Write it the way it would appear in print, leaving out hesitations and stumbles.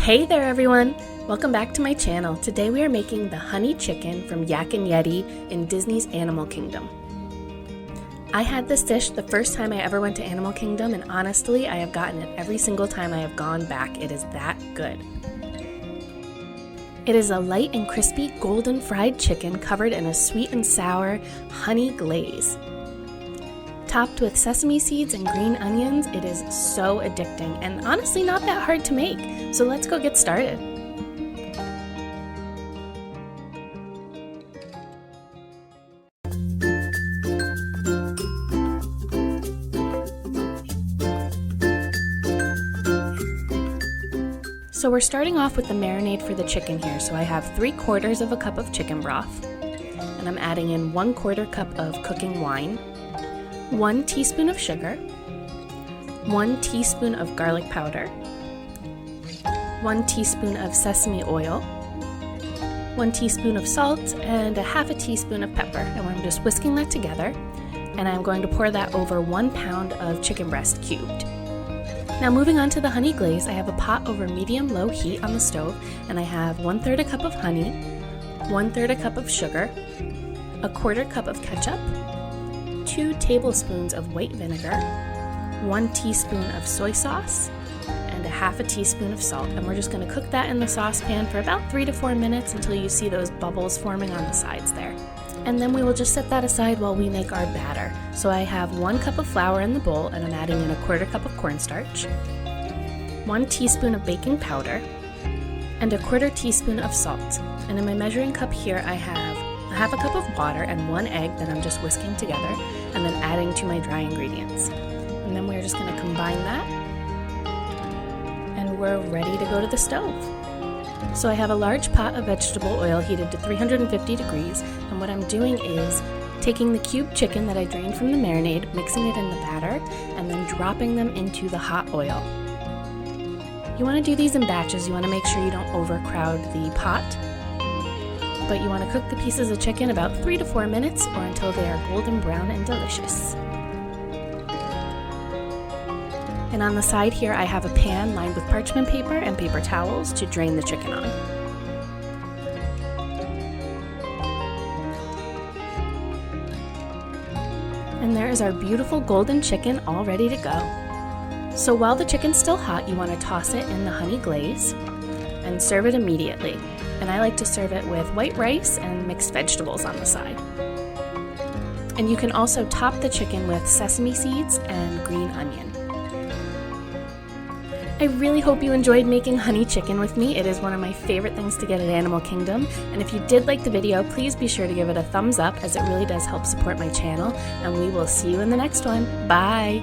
Hey there everyone! Welcome back to my channel. Today we are making the honey chicken from Yak and Yeti in Disney's Animal Kingdom. I had this dish the first time I ever went to Animal Kingdom, and honestly I have gotten it every single time I have gone back. It is that good. It is a light and crispy golden fried chicken covered in a sweet and sour honey glaze. Topped with sesame seeds and green onions, it is so addicting and honestly not that hard to make. So let's go get started. So we're starting off with the marinade for the chicken here. So I have 3/4 of a cup of chicken broth, and I'm adding in 1/4 cup of cooking wine, 1 teaspoon of sugar, 1 teaspoon of garlic powder, 1 teaspoon of sesame oil, 1 teaspoon of salt, and 1/2 teaspoon of pepper. And I'm just whisking that together, and I'm going to pour that over 1 pound of chicken breast cubed. Now moving on to the honey glaze, I have a pot over medium-low heat on the stove, and I have 1/3 a cup of honey, 1/3 a cup of sugar, 1/4 cup of ketchup, 2 tablespoons of white vinegar, 1 teaspoon of soy sauce, and 1/2 teaspoon of salt. And we're just going to cook that in the saucepan for about 3 to 4 minutes until you see those bubbles forming on the sides there. And then we will just set that aside while we make our batter. So I have 1 cup of flour in the bowl, and I'm adding in 1/4 cup of cornstarch, 1 teaspoon of baking powder, and 1/4 teaspoon of salt. And in my measuring cup here I have 1/2 cup of water and 1 egg that I'm just whisking together and then adding to my dry ingredients. And then we're just going to combine that, and we're ready to go to the stove. So I have a large pot of vegetable oil heated to 350 degrees, and what I'm doing is taking the cubed chicken that I drained from the marinade, mixing it in the batter, and then dropping them into the hot oil. You want to do these in batches. You want to make sure you don't overcrowd the pot, but you want to cook the pieces of chicken about 3 to 4 minutes or until they are golden brown and delicious. And on the side here I have a pan lined with parchment paper and paper towels to drain the chicken on. And there is our beautiful golden chicken all ready to go. So while the chicken's still hot, you want to toss it in the honey glaze and serve it immediately. And I like to serve it with white rice and mixed vegetables on the side. And you can also top the chicken with sesame seeds and green onion. I really hope you enjoyed making honey chicken with me. It is one of my favorite things to get at Animal Kingdom. And if you did like the video, please be sure to give it a thumbs up, as it really does help support my channel. And we will see you in the next one. Bye!